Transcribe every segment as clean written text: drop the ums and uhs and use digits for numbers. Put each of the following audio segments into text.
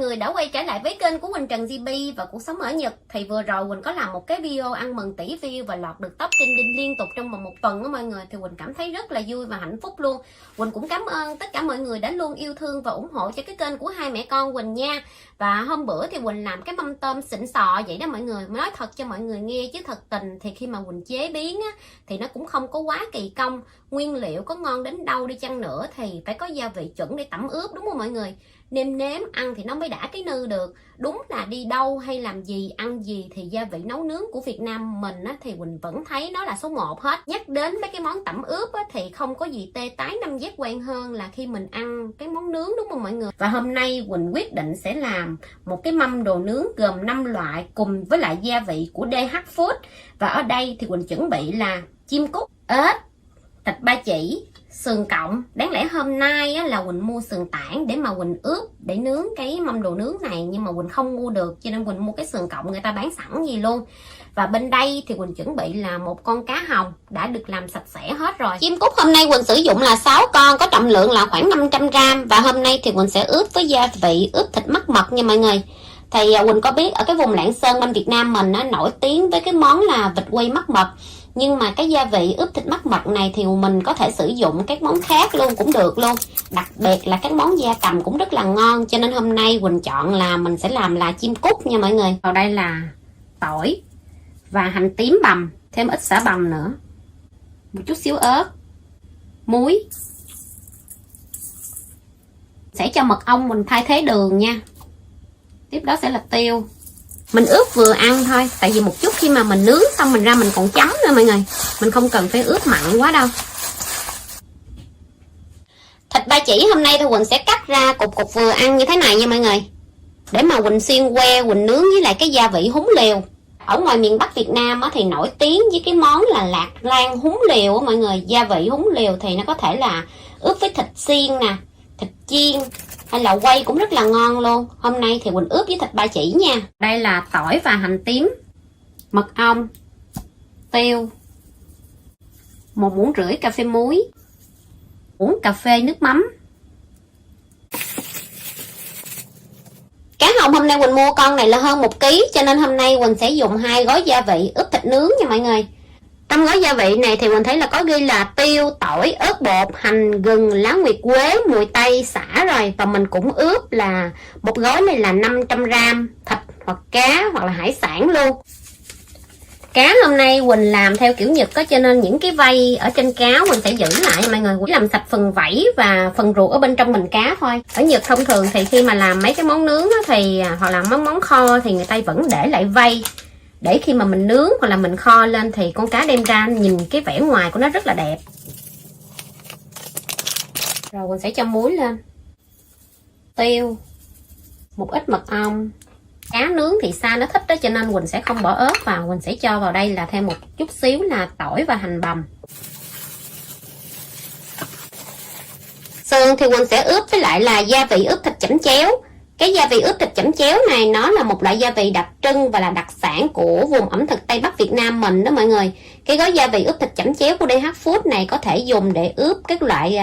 người đã quay trở lại với kênh của Quỳnh Trần GB và cuộc sống ở Nhật. Thì vừa rồi Quỳnh có làm một cái video ăn mừng tỷ view và lọt được top trending liên tục trong vòng một tuần đó mọi người. Thì Quỳnh cảm thấy rất là vui và hạnh phúc luôn. Quỳnh cũng cảm ơn tất cả mọi người đã luôn yêu thương và ủng hộ cho cái kênh của hai mẹ con Quỳnh nha. Và hôm bữa thì Quỳnh làm cái mâm tôm xịn sò vậy đó mọi người. Nói thật cho mọi người nghe chứ thật tình thì khi mà Quỳnh chế biến á, thì nó cũng không có quá kỳ công. Nguyên liệu có ngon đến đâu đi chăng nữa thì phải có gia vị chuẩn để tẩm ướp, đúng không mọi người? Nêm nếm ăn thì nó mới đã cái nư được. Đúng là đi đâu hay làm gì ăn gì thì gia vị nấu nướng của Việt Nam mình á, thì Quỳnh vẫn thấy nó là số 1 hết. Nhắc đến mấy cái món tẩm ướp á, thì không có gì tê tái năm giác quan hơn là khi mình ăn cái món nướng, đúng không mọi người? Và hôm nay Quỳnh quyết định sẽ làm một cái mâm đồ nướng gồm 5 loại cùng với lại gia vị của DH Food. Và ở đây thì Quỳnh chuẩn bị là chim cút, ếch, thịt ba chỉ, sườn cọng. Đáng lẽ hôm nay á, là Quỳnh mua sườn tảng để mà Quỳnh ướp để nướng cái mâm đồ nướng này, nhưng mà Quỳnh không mua được cho nên Quỳnh mua cái sườn cọng người ta bán sẵn gì luôn. Và bên đây thì Quỳnh chuẩn bị là một con cá hồng đã được làm sạch sẽ hết rồi. Chim cút hôm nay Quỳnh sử dụng là 6 con, có trọng lượng là khoảng 500g. Và hôm nay thì Quỳnh sẽ ướp với gia vị ướp thịt mắc mật nha mọi người. Thì Quỳnh có biết ở cái vùng Lạng Sơn bên Việt Nam mình nó nổi tiếng với cái món là vịt quay mắc mật. Nhưng mà cái gia vị ướp thịt mắc mật này thì mình có thể sử dụng các món khác luôn cũng được luôn. Đặc biệt là các món gia cầm cũng rất là ngon. Cho nên hôm nay Quỳnh chọn là mình sẽ làm là chim cút nha mọi người. Vào đây là tỏi và hành tím bằm, thêm ít sả bằm nữa, một chút xíu ớt, muối. Sẽ cho mật ong mình thay thế đường nha. Tiếp đó sẽ là tiêu. Mình ướp vừa ăn thôi, tại vì một chút khi mà mình nướng xong mình ra mình còn chấm nữa mọi người. Mình không cần phải ướp mặn quá đâu. Thịt ba chỉ hôm nay thì Quỳnh sẽ cắt ra cục vừa ăn như thế này nha mọi người. Để mà Quỳnh xiên que, Quỳnh nướng với lại cái gia vị húng lèo. Ở ngoài miền Bắc Việt Nam thì nổi tiếng với cái món là lạc rang húng lèo á mọi người. Gia vị húng lèo thì nó có thể là ướp với thịt xiên nè, thịt chiên, hay là quay cũng rất là ngon luôn. Hôm nay thì Quỳnh ướp với thịt ba chỉ nha. Đây là tỏi và hành tím, mật ong, tiêu, 1 muỗng rưỡi cà phê muối, muỗng cà phê nước mắm. Cá hồng hôm nay Quỳnh mua con này là hơn 1 kg, cho nên hôm nay Quỳnh sẽ dùng 2 gói gia vị ướp thịt nướng nha mọi người. Trong gói gia vị này thì mình thấy là có ghi là tiêu, tỏi, ớt bột, hành, gừng, lá nguyệt quế, mùi tây, sả rồi. Và mình cũng ướp là một gói này là 500g thịt hoặc cá hoặc là hải sản luôn. Cá hôm nay Quỳnh làm theo kiểu Nhật có, cho nên những cái vây ở trên cá Quỳnh sẽ giữ lại mọi người. Quỳnh làm sạch phần vảy và phần ruột ở bên trong mình cá thôi. Ở Nhật thông thường thì khi mà làm mấy cái món nướng thì hoặc là món kho thì người ta vẫn để lại vây, để khi mà mình nướng hoặc là mình kho lên thì con cá đem ra nhìn cái vẻ ngoài của nó rất là đẹp. Rồi Quỳnh sẽ cho muối lên, tiêu, một ít mật ong. Cá nướng thì Sa nó thích đó cho nên Quỳnh sẽ không bỏ ớt vào. Quỳnh sẽ cho vào đây là thêm một chút xíu là tỏi và hành bằm. Sườn thì Quỳnh sẽ ướp với lại là gia vị ướp thịt chẩm chéo. Cái gia vị ướp thịt chẩm chéo này nó là một loại gia vị đặc trưng và là đặc sản của vùng ẩm thực Tây Bắc Việt Nam mình đó mọi người. Cái gói gia vị ướp thịt chẩm chéo của DH Food này có thể dùng để ướp các loại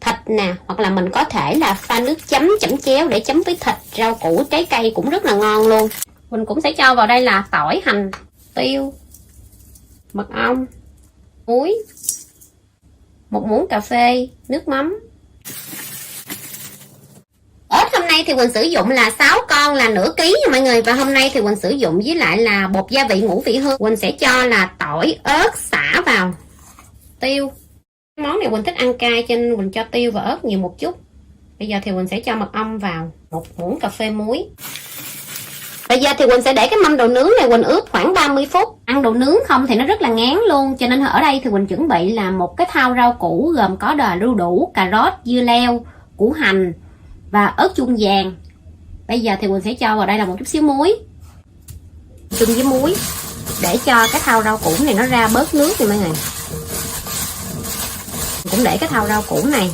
thịt nè, hoặc là mình có thể là pha nước chấm chẩm chéo để chấm với thịt, rau củ, trái cây cũng rất là ngon luôn. Mình cũng sẽ cho vào đây là tỏi, hành, tiêu, mật ong, muối, 1 muỗng cà phê, nước mắm. Ớt hôm nay thì Quỳnh sử dụng là 6 con là nửa ký nha mọi người. Và hôm nay thì Quỳnh sử dụng với lại là bột gia vị ngũ vị hương. Quỳnh sẽ cho là tỏi, ớt, sả vào, tiêu. Món này Quỳnh thích ăn cay cho nên Quỳnh cho tiêu và ớt nhiều một chút. Bây giờ thì Quỳnh sẽ cho mật ong vào, 1 muỗng cà phê muối. Bây giờ thì Quỳnh sẽ để cái mâm đồ nướng này Quỳnh ướp khoảng 30 phút. Ăn đồ nướng không thì nó rất là ngán luôn. Cho nên ở đây thì Quỳnh chuẩn bị là một cái thau rau củ gồm có đu đủ, cà rốt, dưa leo, củ hành và ớt chuông vàng. Bây giờ thì Quỳnh sẽ cho vào đây là một chút xíu muối, chung với muối để cho cái thau rau củ này nó ra bớt nước nha mọi người. Cũng để cái thau rau củ này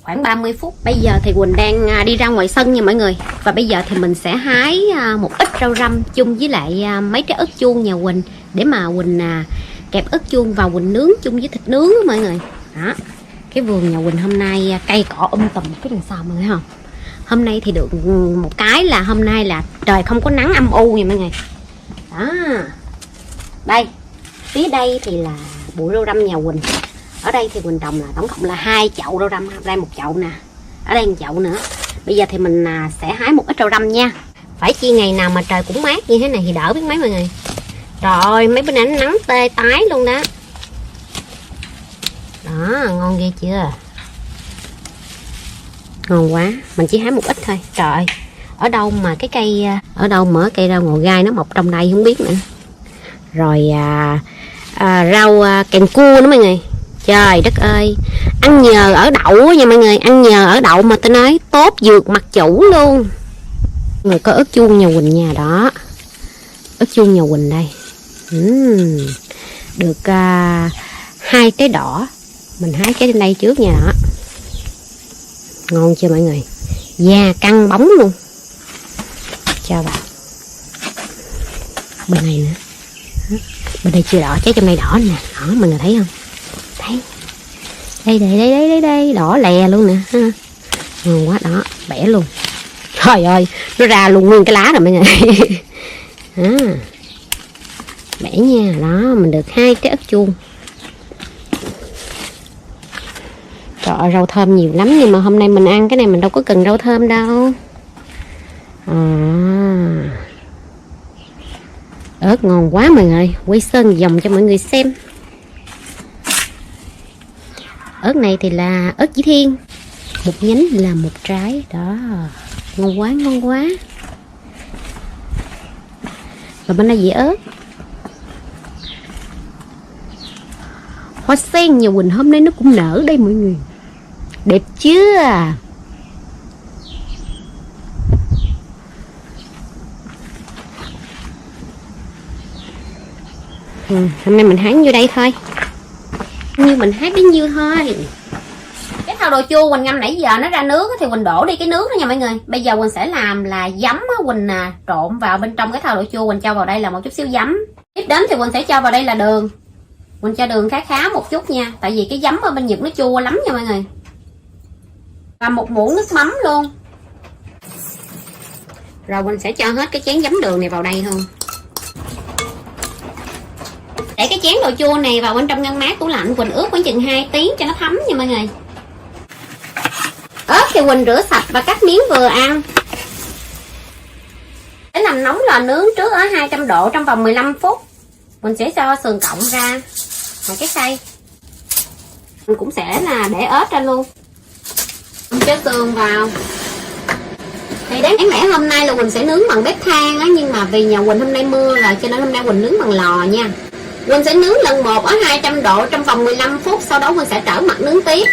khoảng 30 phút. Bây giờ thì Quỳnh đang đi ra ngoài sân nha mọi người. Và bây giờ thì mình sẽ hái một ít rau răm chung với lại mấy trái ớt chuông nhà Quỳnh, để mà Quỳnh kẹp ớt chuông vào Quỳnh nướng chung với thịt nướng đó mọi người. Đó, cái vườn nhà Quỳnh hôm nay cây cỏ tùm cái đằng sau mọi người thấy không? Hôm nay thì được một cái là hôm nay là trời không có nắng âm u nha mọi người. Đó. Đây, phía đây thì là bụi rau răm nhà Quỳnh. Ở đây thì Quỳnh trồng là tổng cộng là 2 chậu rau răm, đây một chậu nè. Ở đây một chậu nữa. Bây giờ thì mình sẽ hái một ít rau răm nha. Phải chi ngày nào mà trời cũng mát như thế này thì đỡ biết mấy mọi người. Trời ơi, mấy bữa nay nắng tê tái luôn đó. Đó, ngon ghê chưa? Ngon quá, mình chỉ hái một ít thôi. Trời ơi, ở đâu mà cái cây, ở đâu mà cây rau ngò gai nó mọc trong đây không biết nữa. Rồi rau kèn cua nữa mọi người. Trời đất ơi, ăn nhờ ở đậu nha mọi người, ăn nhờ ở đậu mà tôi nói tốt vượt mặt chủ luôn. Người có ớt chuông nhà Quỳnh nha, đó. Ớt chuông nhà Quỳnh đây. Được 2 trái đỏ. Mình hái cái trên đây trước nha, đó. Ngon chưa mọi người? Da căng bóng luôn. Cho vào. Bên này nữa. Bên đây chưa đỏ, trái trong đây đỏ nè. Đó, mọi người thấy không? Thấy. Đây, đỏ lè luôn nè. Ha. Ngon quá, đó, bẻ luôn. Trời ơi, nó ra luôn nguyên cái lá rồi mọi người. Đó. Bẻ nha, đó, mình được 2 trái ớt chuông. Trời ơi, rau thơm nhiều lắm, nhưng mà hôm nay mình ăn cái này mình đâu có cần rau thơm đâu. Ớt ngon quá mọi người, quay sơn vòng cho mọi người xem. Ớt này thì là ớt chỉ thiên, một nhánh là 1 trái, đó, ngon quá, ngon quá. Và bên đây dĩa ớt. Hoa sen nhà Quỳnh hôm nay nó cũng nở đây mọi người. Đẹp chưa? Hôm nay mình hái nhiêu đây thôi. Như mình hái bấy nhiêu thôi. Cái thau đồ chua Quỳnh ngâm nãy giờ nó ra nước thì Quỳnh đổ đi cái nước đó nha mọi người. Bây giờ Quỳnh sẽ làm là giấm Quỳnh trộn vào bên trong cái thau đồ chua. Quỳnh cho vào đây là một chút xíu giấm. Tiếp đến thì Quỳnh sẽ cho vào đây là đường. Quỳnh cho đường khá một chút nha. Tại vì cái giấm ở bên Nhật nó chua lắm nha mọi người. Và 1 muỗng nước mắm luôn. Rồi Quỳnh sẽ cho hết cái chén giấm đường này vào đây thôi. Để cái chén đồ chua này vào bên trong ngăn mát tủ lạnh. Quỳnh ướp khoảng chừng 2 tiếng cho nó thấm nha mọi người. Ớt thì Quỳnh rửa sạch và cắt miếng vừa ăn. Để làm nóng lò nướng trước ở 200 độ trong vòng 15 phút. Mình sẽ cho sườn cộng ra ngoài cái khay. Mình cũng sẽ là để ớt ra luôn. Mình cho sườn vào. Thì đáng lẽ hôm nay là Quỳnh sẽ nướng bằng bếp than á, nhưng mà vì nhà Quỳnh hôm nay mưa rồi cho nên hôm nay Quỳnh nướng bằng lò nha. Quỳnh sẽ nướng lần 1 ở 200 độ trong vòng 15 phút, sau đó Quỳnh sẽ trở mặt nướng tiếp.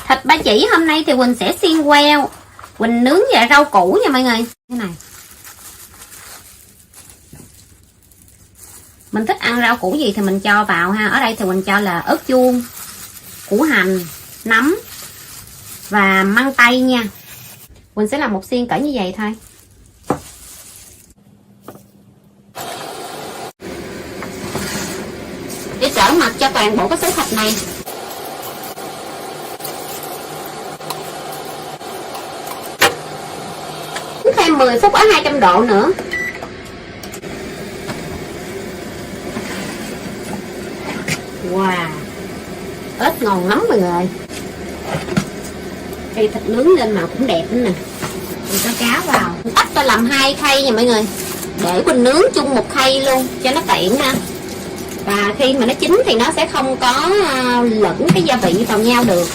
Thịt ba chỉ hôm nay thì Quỳnh sẽ xiên queo. Quỳnh nướng về rau củ nha mọi người. Thế này. Mình thích ăn rau củ gì thì mình cho vào ha. Ở đây thì Quỳnh cho là ớt chuông, củ hành, nấm và măng tây nha. Quỳnh sẽ làm một xiên cỡ như vậy thôi. Để trở mặt cho toàn bộ cái số thịt này. Thêm 10 phút ở 200 độ nữa. Wow, ớt ngon lắm mọi người. Cây thịt nướng lên màu cũng đẹp nữa nè. Mình cho cá vào. Mình tách ra làm 2 khay nha mọi người. Để Quỳnh nướng chung một khay luôn cho nó tiện ha. Và khi mà nó chín thì nó sẽ không có lẫn cái gia vị vào nhau được.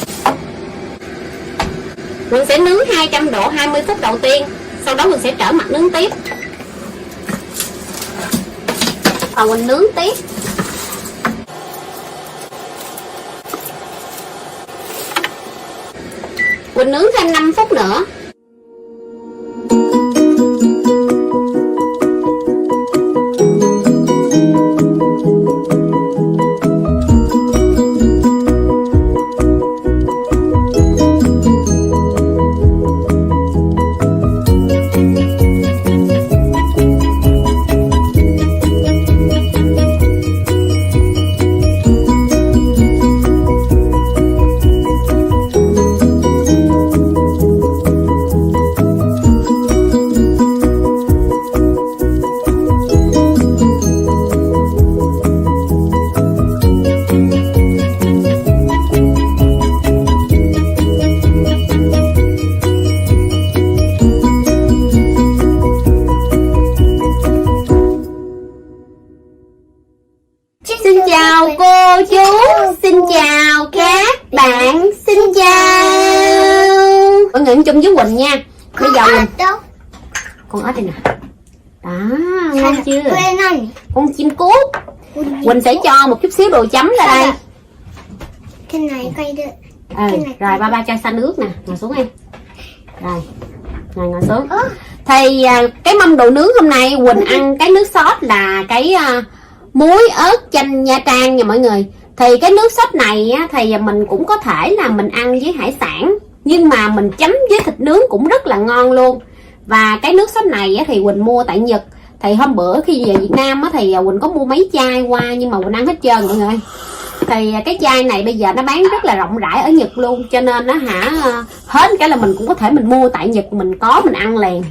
Mình sẽ nướng 200 độ 20 phút đầu tiên. Sau đó mình sẽ trở mặt nướng tiếp. Và mình nướng tiếp. Quỳnh nướng thêm 5 phút nữa. người ăn chung với Quỳnh nha. Bây giờ con ếch đây nè. Đó, ngon chưa? Con chim cút. Quỳnh sẽ cho một chút xíu đồ chấm ra đây. Cái này quay được. Rồi ba cho xanh nước nè, ngồi xuống em. Rồi, ngồi xuống. Thì cái mâm đồ nướng hôm nay Quỳnh ăn cái nước sốt là cái muối ớt chanh Nha Trang nha mọi người. Thì cái nước sốt này á, thì mình cũng có thể là mình ăn với hải sản, nhưng mà mình chấm với thịt nướng cũng rất là ngon luôn. Và cái nước sốt này á, thì Quỳnh mua tại Nhật. Thì hôm bữa khi về Việt Nam á, thì Quỳnh có mua mấy chai qua nhưng mà Quỳnh ăn hết trơn mọi người. Thì cái chai này bây giờ nó bán rất là rộng rãi ở Nhật luôn, cho nên nó hết cái là mình cũng có thể mình mua tại Nhật, mình có mình ăn liền.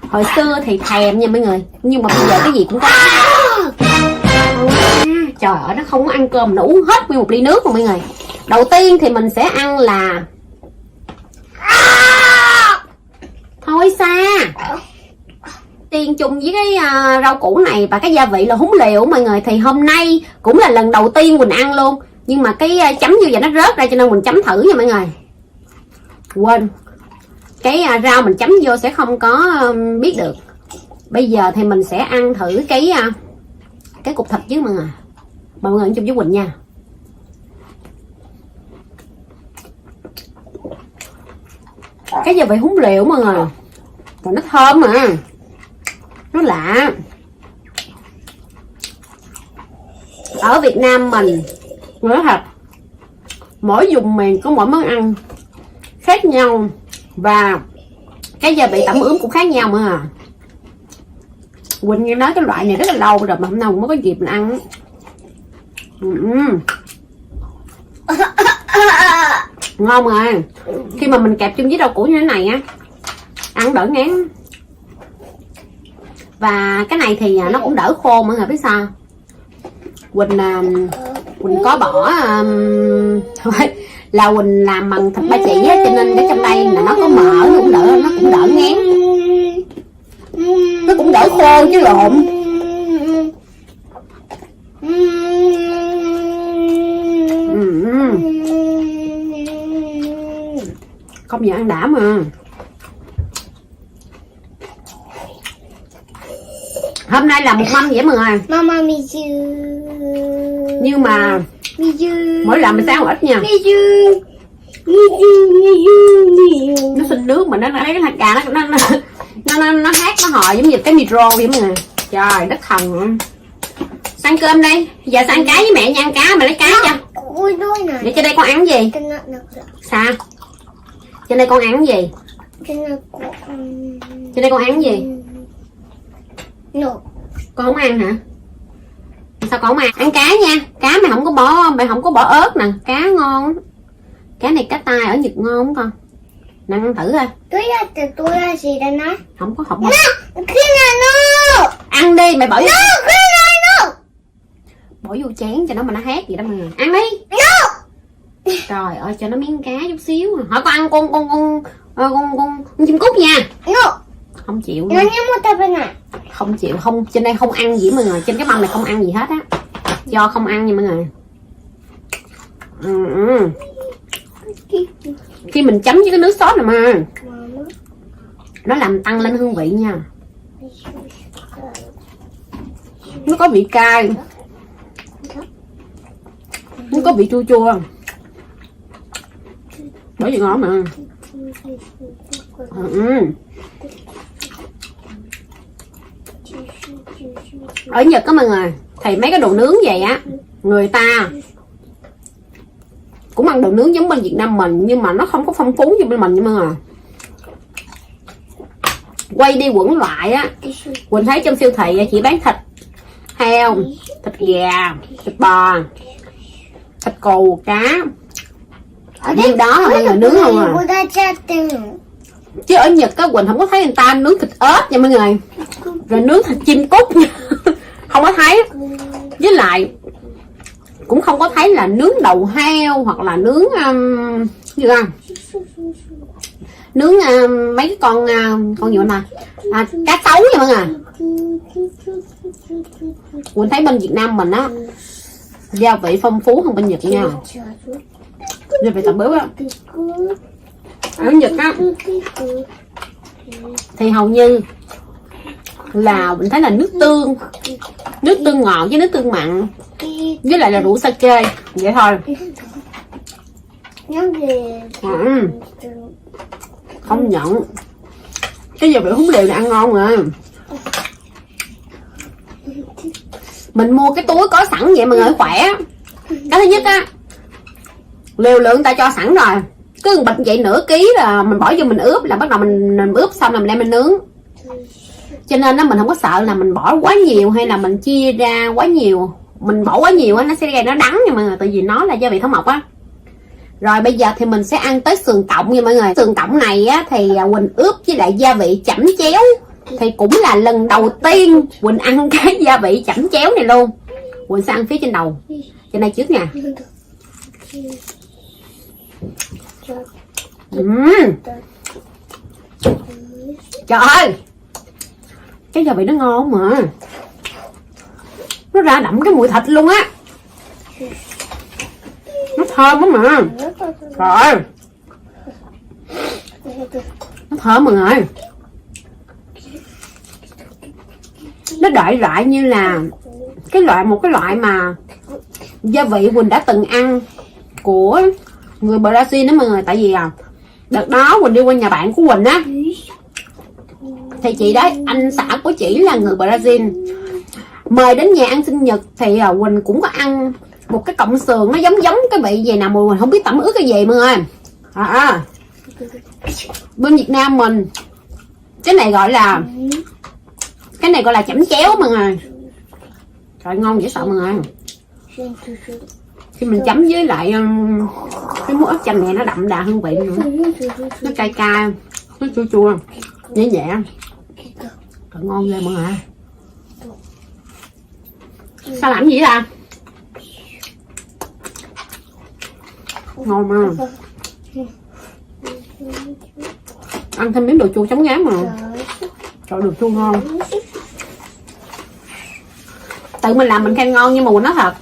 Hồi xưa thì thèm nha mọi người, nhưng mà bây giờ cái gì cũng có. Trời ơi, nó không có ăn cơm, nó uống hết nguyên một ly nước rồi mọi người. Đầu tiên thì mình sẽ ăn là thôi xa tiên chung với cái rau củ này và cái gia vị là húng liệu mọi người. Thì hôm nay cũng là lần đầu tiên mình ăn luôn, nhưng mà cái chấm vô giờ nó rớt ra cho nên mình chấm thử nha mọi người. Quên, cái rau mình chấm vô sẽ không có biết được. Bây giờ thì mình sẽ ăn thử cái cục thịt chứ mọi người. Mọi người ăn chung với Quỳnh nha. Cái gia vị húng liệu mọi người, rồi nó thơm mà nó lạ. Ở Việt Nam mình nói thật, mỗi vùng miền có mỗi món ăn khác nhau và cái gia vị tẩm ướp cũng khác nhau mà. Quỳnh nghe nói cái loại này rất là lâu rồi mà hôm nay mới có dịp mình ăn. Ngon rồi. Khi mà mình kẹp chung với rau củ như thế này á, ăn đỡ ngán. Và cái này thì nó cũng đỡ khô mọi người biết sao. Quỳnh có bỏ là Quỳnh làm bằng thịt ba chỉ á, cho nên cái trong đây là nó có mỡ, nó cũng đỡ ngán, nó cũng đỡ khô chứ lộn. Không giờ ăn đã mà. Hôm nay là một mâm vậy mọi người. Mama Mizu. Nhưng mà mỗi lần mình sẽ ăn ít nha. Nó xin nước mà nó lấy cái hạt cà nó hát nó hò giống như cái micro vậy mọi người. Trời đất thần. Sang cơm đây. Giờ sang cá với mẹ nha, ăn cá mà lấy cá cho. Để trên đây con ăn gì? Sao? Trên đây con ăn gì? Trên đây con ăn gì? Con không ăn hả? Sao con không ăn? Ăn cá nha. Cá mày không có bỏ ớt nè. Cá ngon. Cá này cá tai ở Nhật ngon không con? Nè ăn thử coi. Không có. Ăn đi mày bỏ vô. Bỏ vô chén cho nó mà nó hát vậy đó mọi người. Ăn đi. Trời ơi cho nó miếng cá chút xíu. Hỏi con ăn con chim cút nha. Không chịu nha. Không chịu, không, trên đây không ăn gì mọi người, trên cái mâm này không ăn gì hết á. Do không ăn nha mọi người. Khi mình chấm với cái nước sốt này mà nó làm tăng lên hương vị nha. Nó có vị cay, nó có vị chua chua, bởi vì ngon mà. Ở Nhật á mọi người, thì mấy cái đồ nướng vậy á, người ta cũng ăn đồ nướng giống bên Việt Nam mình, nhưng mà nó không có phong phú như bên mình nha mọi người. Quay đi quẩn lại á, Quỳnh thấy trong siêu thị chỉ bán thịt heo, thịt gà, thịt bò, thịt cừu, cá. Điều đó là mọi người nướng không à. Chứ ở Nhật á, Quỳnh không có thấy người ta nướng thịt ếch nha mọi người, rồi nướng thịt chim cút không có thấy. Với lại cũng không có thấy là nướng đầu heo hoặc là nướng gì không, nướng mấy cái con gì mà cá sấu nha mọi người. Quỳnh thấy bên Việt Nam mình á gia vị phong phú hơn bên Nhật nha. Gia vị tẩm ướp á ở Nhật á thì hầu như là mình thấy là nước tương ngọt với nước tương mặn với lại là rượu sake vậy thôi. Không nhận cái giờ bị húng liều này ăn ngon mà. Mình mua cái túi có sẵn vậy mọi người khỏe. Cái thứ nhất á, liều lượng ta cho sẵn rồi, cứ bịch vậy nửa ký là mình bỏ vô mình ướp, là bắt đầu mình ướp xong là mình đem mình nướng. Cho nên á mình không có sợ là mình bỏ quá nhiều hay là mình chia ra quá nhiều. Mình bỏ quá nhiều á nó sẽ gây nó đắng nha mọi người, tại vì nó là gia vị thảo mộc á. Rồi bây giờ thì mình sẽ ăn tới sườn cọng nha mọi người. Sườn cọng này á thì Quỳnh ướp với lại gia vị chẩm chéo. Thì cũng là lần đầu tiên Quỳnh ăn cái gia vị chẩm chéo này luôn. Quỳnh sẽ ăn phía trên đầu, trên đây trước nha. Trời ơi, cái gia vị nó ngon mà, nó ra đậm cái mùi thịt luôn á, nó thơm lắm mà. Trời ơi, nó thơm mọi người. Nó đợi lại như là một cái loại mà gia vị Quỳnh đã từng ăn của người Brazil đó mọi người. Tại vì đợt đó Quỳnh đi qua nhà bạn của Quỳnh á, thì chị đó, anh xã của chị là người Brazil, mời đến nhà ăn sinh nhật. Thì Quỳnh cũng có ăn một cái cọng sườn nó giống cái vị gì nào mà Quỳnh không biết tẩm ướp cái gì mọi người. Bên Việt Nam mình cái này gọi là chẩm chéo mọi người. Trời ngon dễ sợ mọi người. Khi mình chấm với lại cái muỗng ớt chanh này nó đậm đà hương vị nữa, nó cay cay, nó chua chua, nhẹ nhẹ. Trời ngon ghê mọi người. Sao làm gì vậy? Ngon mà. Ăn thêm miếng đồ chua chấm ngán mà. Trời đồ chua ngon. Tự mình làm mình khen ngon, nhưng mà Quỳnh nói thật,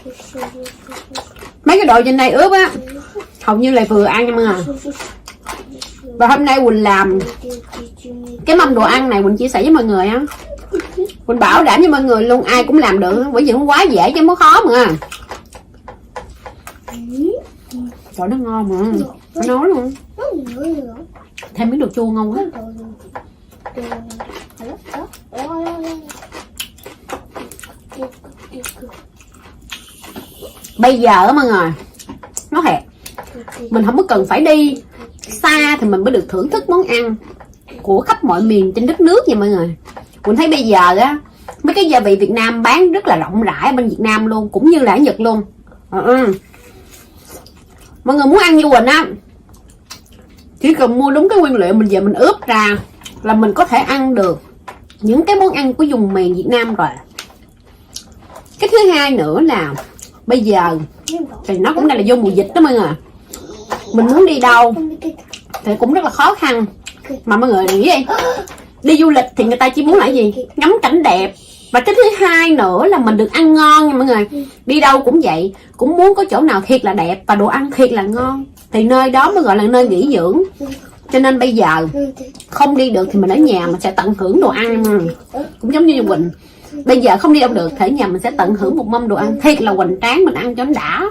mấy cái đồ trên đây ướp á hầu như là vừa ăn nha mọi người. Và hôm nay Quỳnh làm cái mâm đồ ăn này, Quỳnh chia sẻ với mọi người á, Quỳnh bảo đảm với mọi người luôn, ai cũng làm được, bởi vì nó quá dễ chứ không có khó mà. Trời nó ngon mà, nó nói luôn. Thêm miếng đồ chua ngon quá. Bây giờ mọi người nói thiệt, mình không có cần phải đi xa thì mình mới được thưởng thức món ăn của khắp mọi miền trên đất nước nha mọi người. Mình thấy bây giờ á, mấy cái gia vị Việt Nam bán rất là rộng rãi bên Việt Nam luôn, cũng như là ở Nhật luôn. Mọi người muốn ăn như Quỳnh á, chỉ cần mua đúng cái nguyên liệu mình về mình ướp ra là mình có thể ăn được những cái món ăn của vùng miền Việt Nam rồi. Cái thứ hai nữa là bây giờ thì nó cũng đang là vô mùa dịch đó mọi người. Mình muốn đi đâu thì cũng rất là khó khăn. Mà mọi người nghĩ đi, đi du lịch thì người ta chỉ muốn là gì? Ngắm cảnh đẹp. Và cái thứ hai nữa là mình được ăn ngon nha mọi người. Đi đâu cũng vậy, cũng muốn có chỗ nào thiệt là đẹp và đồ ăn thiệt là ngon, thì nơi đó mới gọi là nơi nghỉ dưỡng. Cho nên bây giờ không đi được thì mình ở nhà mình sẽ tận hưởng đồ ăn. Cũng giống như Quỳnh, bây giờ không đi đâu được, thể nhà mình sẽ tận hưởng một mâm đồ ăn thiệt là hoành tráng, mình ăn cho nó đã.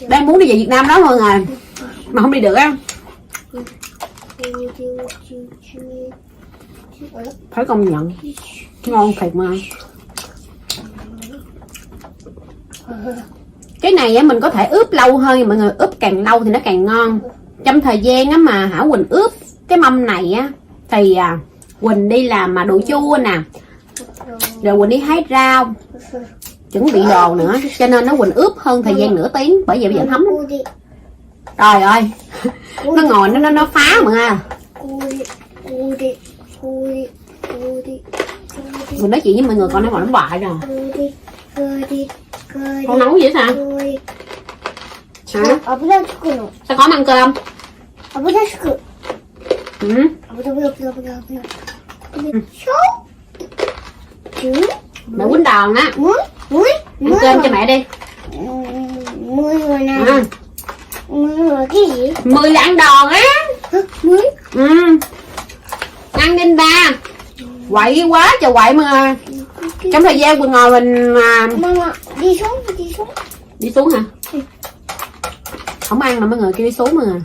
Đang muốn đi về Việt Nam đó mọi người, mà không đi được á. Phải công nhận ngon thiệt mà. Cái này á mình có thể ướp lâu hơn mọi người, ướp càng lâu thì nó càng ngon. Trong thời gian á mà Hảo Quỳnh ướp cái mâm này á thì Quỳnh đi làm mà đồ chua nè, rồi Quỳnh đi hái rau, chuẩn bị đồ nữa, cho nên nó Quỳnh ướp hơn thời gian nửa tiếng, bởi vậy bây giờ thấm lắm. Trời ơi, nó ngồi nó phá mà. Mình nói chuyện với mọi người con nó ngồi nó bại rồi. Con nấu vậy sao? Hả? Sao có ăn cơm? Mẹ quýnh đòn á. Ăn cơm cho mẹ đi. người nào? À, 10 người cái gì? 10 là ăn đòn á. Hả? 10? Ăn lên ba. Quậy quá trời quậy mà. Trong thời gian mình ngồi mình Mama, đi xuống. đi xuống hả? Không ăn mà mấy người kêu đi xuống mà.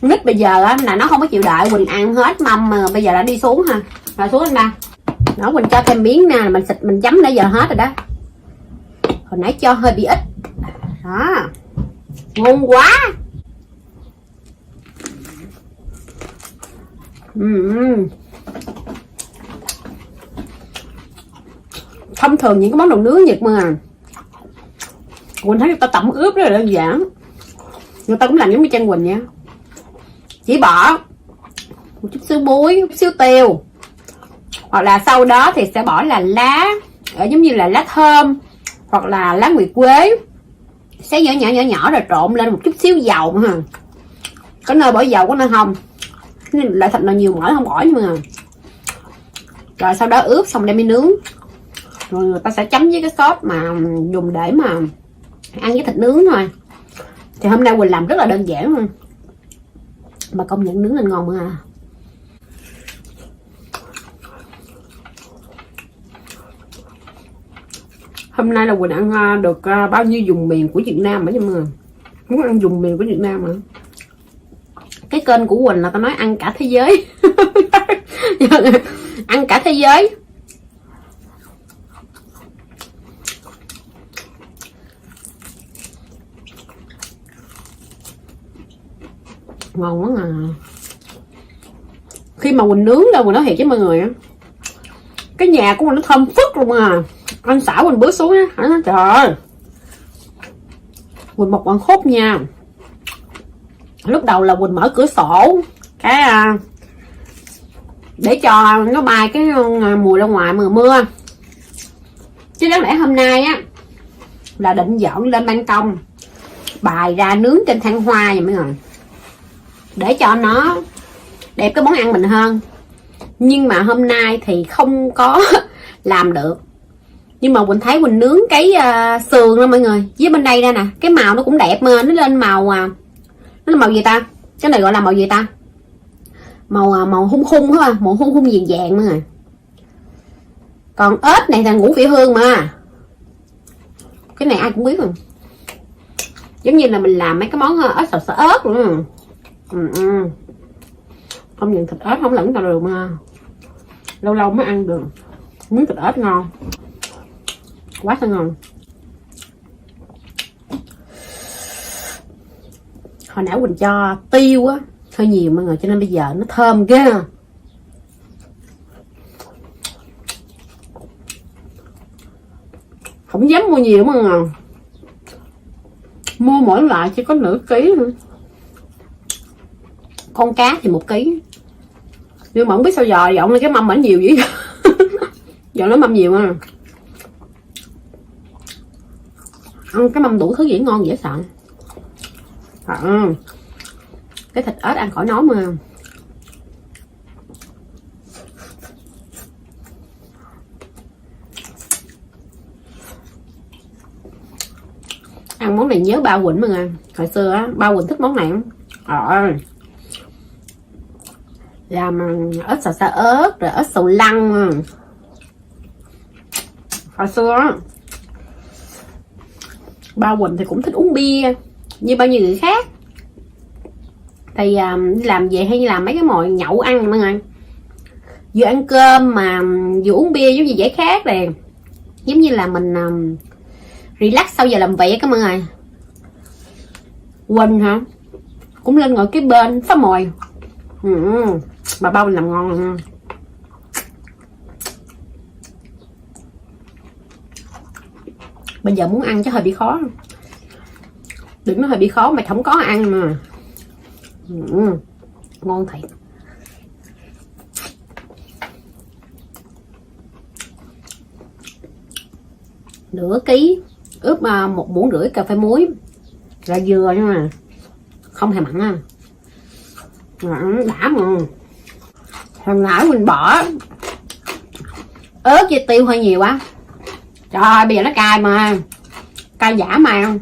Nít bây giờ á là nó không có chịu đợi Quỳnh ăn hết mâm mà bây giờ đã đi xuống ha. Rồi xuống anh ba. Đó Quỳnh cho thêm miếng nè, mình xịt mình chấm nãy giờ hết rồi đó. Hồi nãy cho hơi bị ít. Đó. Ngon quá. Thông thường những cái món đồ nướng Nhật mà Quỳnh thấy người ta tẩm ướp rất là đơn giản. Người ta cũng làm giống như Trang Quỳnh nha. Chỉ bỏ một chút xíu muối, chút xíu tiêu. Hoặc là sau đó thì sẽ bỏ là lá, giống như là lá thơm hoặc là lá nguyệt quế, xé nhỏ rồi trộn lên một chút xíu dầu ha. Có nơi bỏ dầu có nơi không. Loại thịt nào nhiều mỡ không bỏ nhưng mà. Rồi sau đó ướp xong đem đi nướng. Rồi người ta sẽ chấm với cái sốt mà dùng để mà ăn với thịt nướng thôi. Thì hôm nay Quỳnh làm rất là đơn giản luôn. Mà công nhận nướng lên ngon mà. Hôm nay là Quỳnh ăn được bao nhiêu vùng miền của Việt Nam vậy mà. Muốn ăn vùng miền của Việt Nam mà. Cái kênh của Quỳnh là tao nói ăn cả thế giới. Ăn cả thế giới. Ngon quá à. Khi mà Quỳnh nướng đâu Quỳnh nói thiệt với mọi người á, cái nhà của Quỳnh nó thơm phức luôn à. Anh xã Quỳnh bước xuống á, anh nói trời ơi Quỳnh một bằng khúc nha. Lúc đầu là Quỳnh mở cửa sổ cái để cho nó bay cái mùi ra ngoài mưa mưa. Chứ đáng lẽ hôm nay á là định dọn lên ban công bày ra nướng trên thang hoa vậy mọi người, để cho nó đẹp cái món ăn mình hơn. Nhưng mà hôm nay thì không có làm được. Nhưng mà Quỳnh thấy Quỳnh nướng cái sườn đó mọi người, với bên đây ra nè, cái màu nó cũng đẹp mà. Nó lên màu nó là màu gì ta? Cái này gọi là màu gì ta? Màu hung hung thôi, màu hung hung vàng vàng mọi người. Còn ếch này là ngũ vị hương mà. Cái này ai cũng biết rồi. Giống như là mình làm mấy cái món ếch xào xả ớt nữa. Không nhận thịt ếch không lẫn tao được mà. Lâu lâu mới ăn được miếng thịt ếch ngon. Quá sao ngon. Hồi nãy Quỳnh cho tiêu á hơi nhiều mọi người, cho nên bây giờ nó thơm ghê. Không dám mua nhiều mọi người. Mua mỗi loại chỉ có nửa ký thôi. Con cá thì 1 ký. Nhưng mà không biết sao giờ dọn lên cái mâm ảnh nhiều dữ. Dọn nó mâm nhiều à. Ăn cái mâm đủ thứ gì ngon dễ sợ. Cái thịt ếch ăn khỏi nói mà. Ăn món này nhớ ba Quỳnh mọi người. Hồi xưa á, ba Quỳnh thích món này lắm. Làm ếch xào xa ớt, rồi ếch xào lăng. Hồi xưa á, ba Quỳnh thì cũng thích uống bia như bao nhiêu người khác. Thì làm về hay làm mấy cái mồi nhậu ăn mọi người. Vừa ăn cơm mà vừa uống bia giống như giải khát này. Giống như là mình relax sau giờ làm việc á mọi người. Quỳnh hả? Cũng lên ngồi cái bên phá mồi. Bà bao mình làm ngon rồi. Bây giờ muốn ăn chứ hơi bị khó. Đừng nói hơi bị khó mà không có ăn mà. Ngon thiệt. Nửa ký ướp 1,5 muỗng cà phê muối là vừa nhưng mà không hề mặn ha. Đã mà. Hồi nãy mình bỏ ớt với tiêu hơi nhiều quá. Trời ơi bây giờ nó cay mà. Cay giả mà.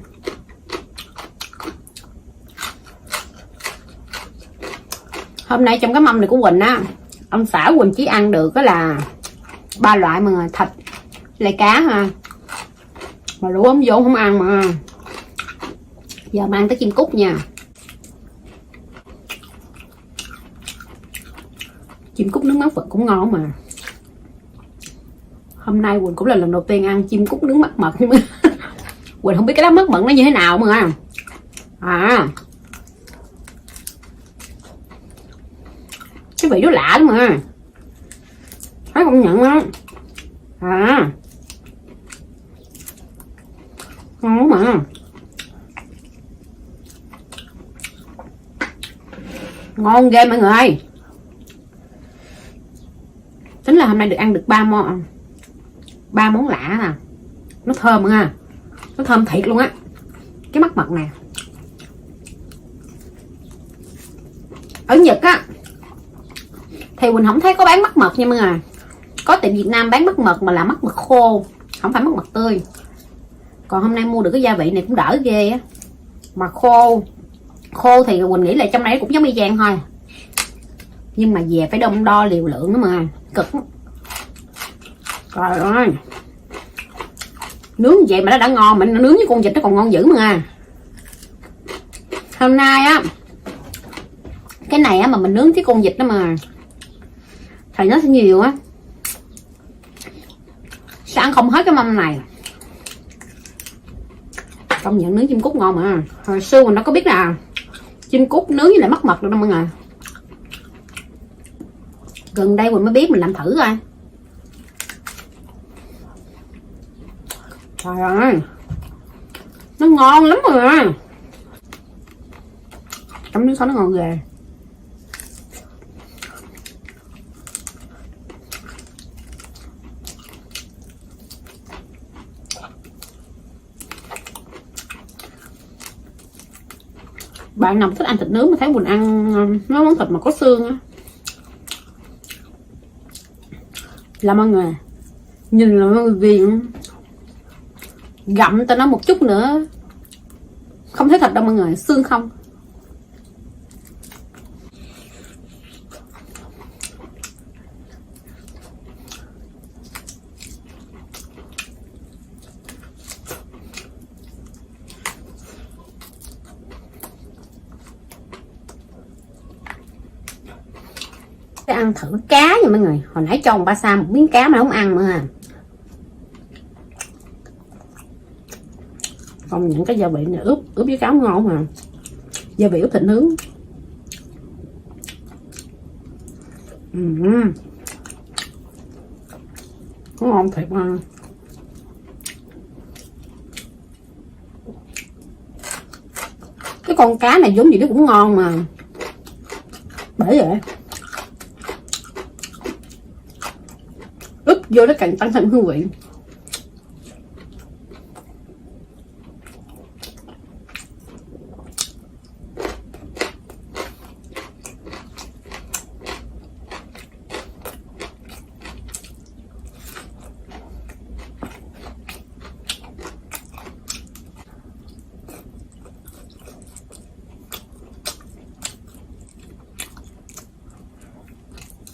Hôm nay trong cái mâm này của Quỳnh á, ông xã Quỳnh chỉ ăn được đó là 3 loại mọi người, thịt lại cá ha, mà lũ ốm vô không ăn mà. Giờ mà ăn tới chim cút nha. Chim cút nướng mắc mật cũng ngon mà. Hôm nay Quỳnh cũng là lần đầu tiên ăn chim cút nướng mắc mật. Quỳnh không biết cái đó mắc mật nó như thế nào mà. Cái vị nó lạ lắm mà. Thấy không nhận á. Ngon mà. Ngon ghê mọi người. Tính là hôm nay được ăn được 3 món lạ à. Nó thơm ha. Nó thơm thiệt luôn á. Cái mắc mật nè. Ở Nhật á thì Quỳnh không thấy có bán mắc mật nha mọi người. Có tiệm Việt Nam bán mắc mật mà là mắc mật khô, không phải mắc mật tươi. Còn hôm nay mua được cái gia vị này cũng đỡ ghê á. Mà khô thì Quỳnh nghĩ là trong này cũng giống y chang thôi. Nhưng mà về phải đong đo liều lượng đó mà. Cực. Trời ơi. Nướng vậy mà nó đã ngon, mà nó nướng với con vịt nó còn ngon dữ mà. Hôm nay á, cái này á mà mình nướng với con vịt đó mà thì nó sẽ nhiều á, sẽ ăn không hết cái mâm này. Công nhận nướng chim cút ngon mà. Hồi xưa mình đâu có biết là chim cút nướng với lại mắc mật được đâu mọi người. Gần đây mình mới biết, mình làm thử coi. Trời ơi, nó ngon lắm rồi. Chấm nước sốt nó ngon ghê. Bạn nào thích ăn thịt nướng mà thấy Quỳnh ăn nó món thịt mà có xương á là mọi người nhìn là mọi người ghiền, gặm tới nó một chút nữa không thấy thịt đâu mọi người, xương không. Cái ăn thử cá nha mọi người. Hồi nãy cho ông ba Sa một miếng cá mà không ăn mà. Còn những cái gia vị này ướp với cá ngon mà. Gia vị ướp thịt nướng. Ngon thiệt mà. Cái con cá này giống gì nó cũng ngon mà. Bởi vậy ướp vô nó càng tăng thêm hương vị.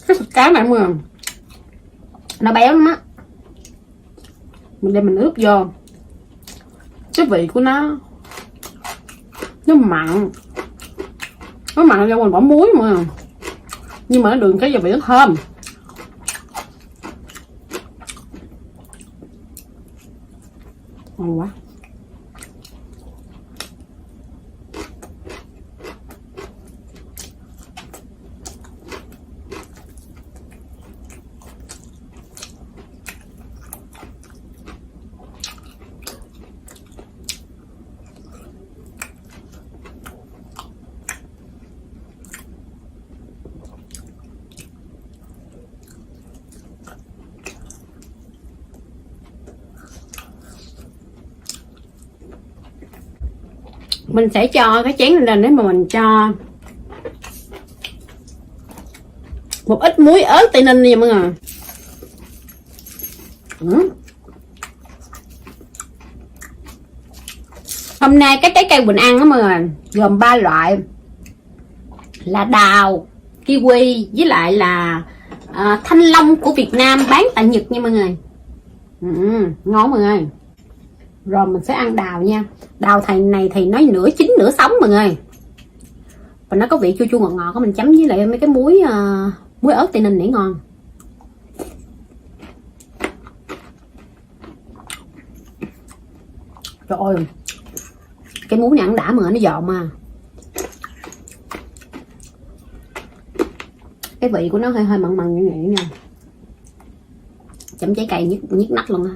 Cái thịt cá này mà nó béo lắm á. Mình đem mình ướp vô, cái vị của nó mặn. Nó mặn do mình bỏ muối mà, nhưng mà nó đường cái gia vị nó thơm. Ngon quá. Mình sẽ cho cái chén lên để mà mình cho một ít muối ớt tây ninh nha mọi người. Hôm nay cái trái cây Quỳnh ăn đó mọi người gồm 3 loại là đào, kiwi với lại là thanh long của Việt Nam bán tại Nhật nha mọi người. Ngon mọi người. Rồi mình sẽ ăn đào nha. Đào thầy này thì nó nửa chín nửa sống mọi người, và nó có vị chua chua ngọt ngọt, mình chấm với lại mấy cái muối ớt Tây Ninh để ngon. Trời ơi, cái muối này ăn đã mà nó giòn mà. Cái vị của nó hơi mặn mặn nhẹ nhẹ nha. Chấm trái cây nhức nách luôn ha.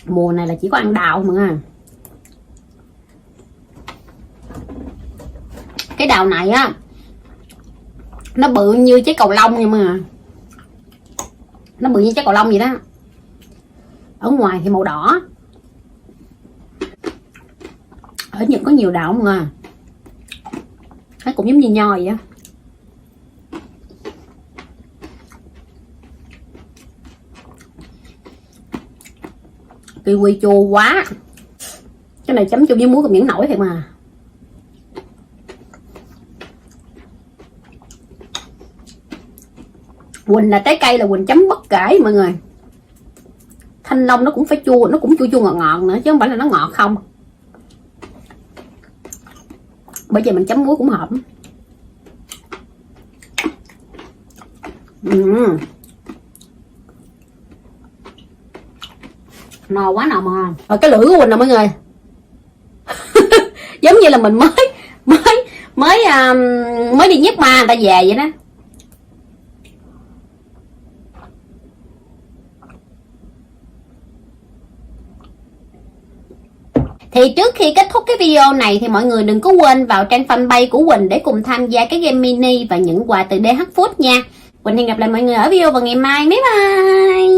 Mùa này là chỉ có ăn đào mà. Cái đào này á, nó bự như trái cầu lông nha mà. Nó bự như trái cầu lông vậy đó. Ở ngoài thì màu đỏ. Ở Nhật có nhiều đào mà. Nó cũng giống như nho vậy á. Kiwi chua quá. Cái này chấm chung với muối cũng nhẫn nổi thiệt mà. Quỳnh là trái cây là Quỳnh chấm bất kể mọi người. Thanh long nó cũng phải chua, nó cũng chua chua ngọt ngọt nữa chứ không phải là nó ngọt không. Bởi vì mình chấm muối cũng hợp. No quá nào mà. Rồi cái lưỡi của Quỳnh nè mọi người. Giống như là mình mới đi nhếp ma người ta về vậy đó. Thì trước khi kết thúc cái video này thì mọi người đừng có quên vào trang fanpage của Quỳnh để cùng tham gia cái game mini và những quà từ DH Food nha. Quỳnh hẹn gặp lại mọi người ở video vào ngày mai. Bye bye.